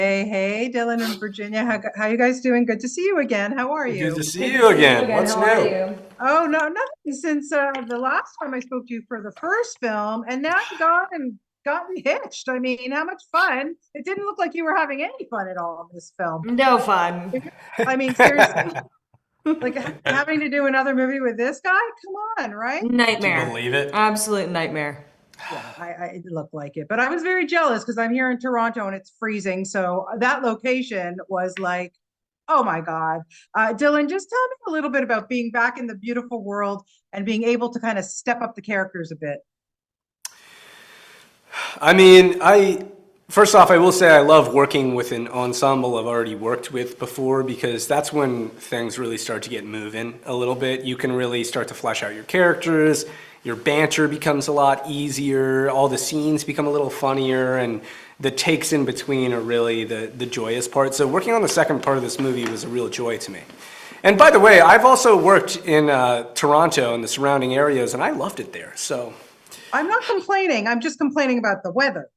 Hey, Dylan and Virginia. How you guys doing? Good to see you again. How are Good to you? see Good to you see you again. again. What's How are new? you? Oh, no, nothing since the last time I spoke to you for the first film, and now you gotten hitched. I mean, how much fun? It didn't look like you were having any fun at all in this film. No fun. I mean, seriously, like having to do another movie with this guy? Come on, right? Do you Nightmare. believe it? Absolute nightmare. Yeah, it looked like it, but I was very jealous because I'm here in Toronto and it's freezing. So that location was like, oh my God. Dylan, just tell me a little bit about being back in the beautiful world and being able to kind of step up the characters a bit. I mean, I first off, I will say I love working with an ensemble I've already worked with before because that's when things really start to get moving a little bit. You can really start to flesh out your characters. Your banter becomes a lot easier. All the scenes become a little funnier, and the takes in between are really the joyous part. So working on the second part of this movie was a real joy to me. And by the way, I've also worked in Toronto and the surrounding areas, and I loved it there. So. I'm not complaining. I'm just complaining about the weather.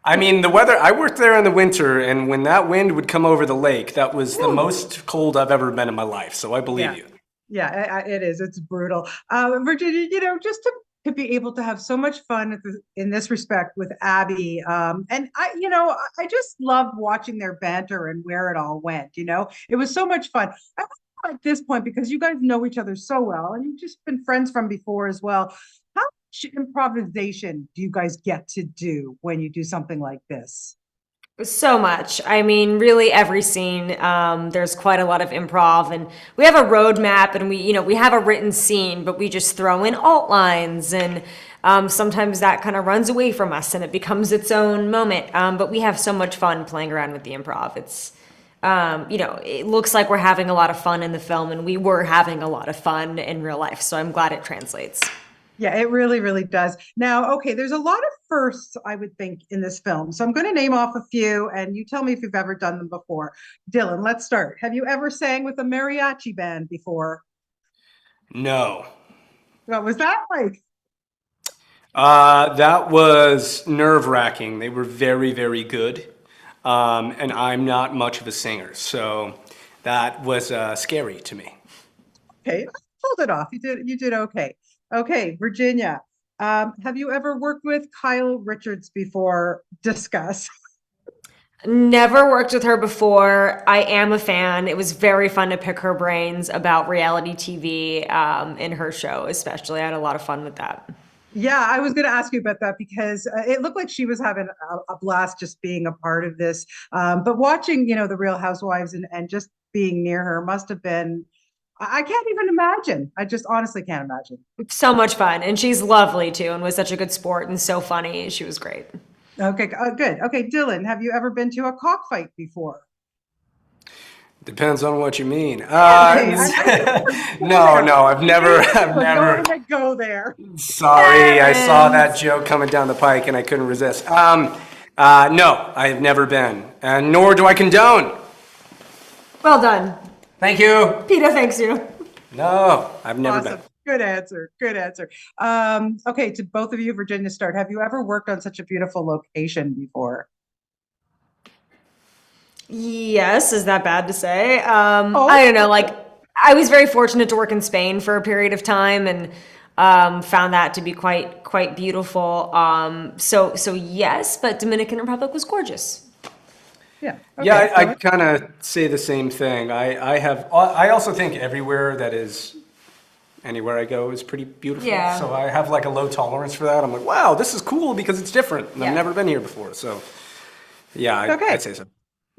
I mean, the weather, I worked there in the winter, and when that wind would come over the lake, that was the Woo. most cold I've ever been in my life. So I believe Yeah, you. yeah, it is. It's brutal. Virginia, just to be able to have so much fun in this respect with Abby. And I just loved watching their banter and where it all went. It was so much fun. I wonder at this point, because you guys know each other so well and you've just been friends from before as well. How much improvisation do you guys get to do when you do something like this? So much. I mean, really every scene, there's quite a lot of improv and we have a roadmap and we have a written scene, but we just throw in alt lines and sometimes that kind of runs away from us and it becomes its own moment. But we have so much fun playing around with the improv. It looks like we're having a lot of fun in the film and we were having a lot of fun in real life. So I'm glad it translates. Yeah, it really, really does. Now, okay, there's a lot of firsts, I would think, in this film. So I'm going to name off a few, and you tell me if you've ever done them before. Dylan, let's start. Have you ever sang with a mariachi band before? No. What was that like? That was nerve-wracking. They were very, very good. And I'm not much of a singer, so that was scary to me. Okay, hold it off. You did okay. Okay, Virginia. Have you ever worked with Kyle Richards before? Discuss. Never worked with her before. I am a fan. It was very fun to pick her brains about reality TV in her show, especially. I had a lot of fun with that. Yeah, I was going to ask you about that because it looked like she was having a blast just being a part of this. But watching, the Real Housewives and just being near her must have been, I can't even imagine. I just honestly can't imagine. So much fun. And she's lovely too and was such a good sport and so funny. She was great. Okay, good. Okay, Dylan, have you ever been to a cockfight before? Depends on what you mean. Okay, I knew you were gonna go No, there. no, I knew you I've were never. going to go there. Sorry, I saw that Heavens. joke coming down the pike and I couldn't resist. No, I have never been, and nor do I condone. Well done. Thank you. PETA thanks you. No, I've never been. Awesome. Good answer. Good answer. Okay, to both of you, Virginia, start. Have you ever worked on such a beautiful location before? Yes, is that bad to say? Oh, I don't know. Like, I was very fortunate to work in Spain for a period of time, and found that to be quite beautiful. So yes, but Dominican Republic was gorgeous. yeah. Yeah, Okay. I kind of say the same thing. I also think everywhere that is, anywhere I go is pretty beautiful. Yeah. So I have like a low tolerance for that. I'm like, wow, this is cool because it's different and I've Yeah. never been here before. So yeah, Okay. I'd say so.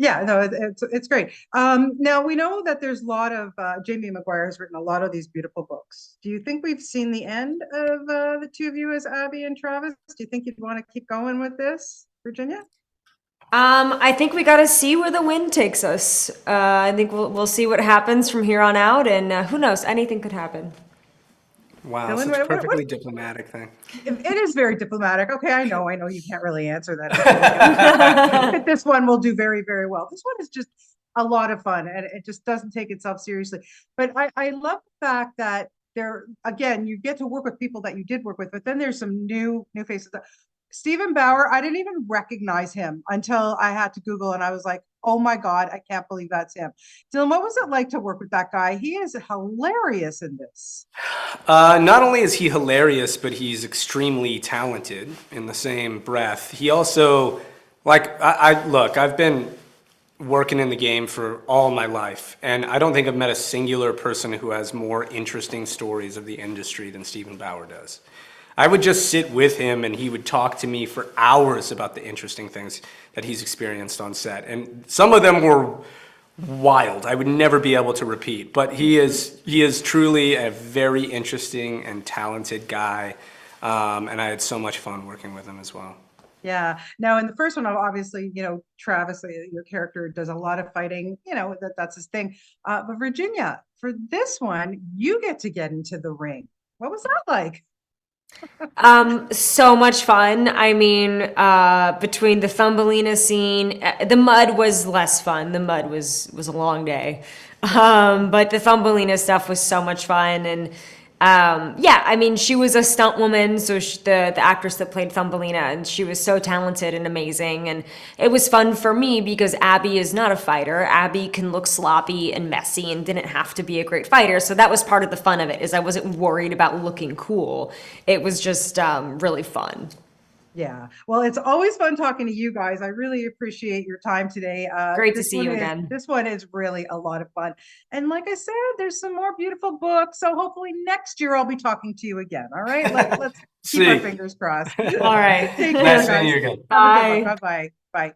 Yeah, no, it's great. Now we know that there's a lot of Jamie McGuire has written a lot of these beautiful books. Do you think we've seen the end of the two of you as Abby and Travis? Do you think you'd want to keep going with this, Virginia? I think we got to see where the wind takes us. I think we'll see what happens from here on out, and who knows? Anything could happen. Wow, Dylan, such a what perfectly diplomatic thing. it is very diplomatic. Okay, I know you can't really answer that. But this one will do very, very well. This one is just a lot of fun and it just doesn't take itself seriously. But I love the fact that there again, you get to work with people that you did work with, but then there's some new faces. Stephen Bauer, I didn't even recognize him until I had to Google, and I was like, oh my God, I can't believe that's him. Dylan, what was it like to work with that guy? He is hilarious in this. Not only is he hilarious, but he's extremely talented in the same breath. He also, like, look, I've been working in the game for all my life, and I don't think I've met a singular person who has more interesting stories of the industry than Stephen Bauer does. I would just sit with him and he would talk to me for hours about the interesting things that he's experienced on set. And some of them were wild. I would never be able to repeat, but he is truly a very interesting and talented guy. And I had so much fun working with him as well. Yeah. Now, in the first one, obviously, Travis, your character does a lot of fighting, that's his thing. But Virginia, for this one, you get into the ring. What was that like? So much fun. I mean, between the Thumbelina scene, the mud was less fun. The mud was a long day. But the Thumbelina stuff was so much fun. And, yeah, I mean, she was a stunt woman. So the actress that played Thumbelina, and she was so talented and amazing. And it was fun for me because Abby is not a fighter. Abby can look sloppy and messy and didn't have to be a great fighter. So that was part of the fun of it, is I wasn't worried about looking cool. It was just really fun. Yeah. Well, it's always fun talking to you guys. I really appreciate your time today. Great to see you again. This one is really a lot of fun. And like I said, there's some more beautiful books. So hopefully next year I'll be talking to you again. All right. Let's keep our fingers crossed. All right. Take care, Nice guys. seeing you again. Bye. Bye-bye. Bye.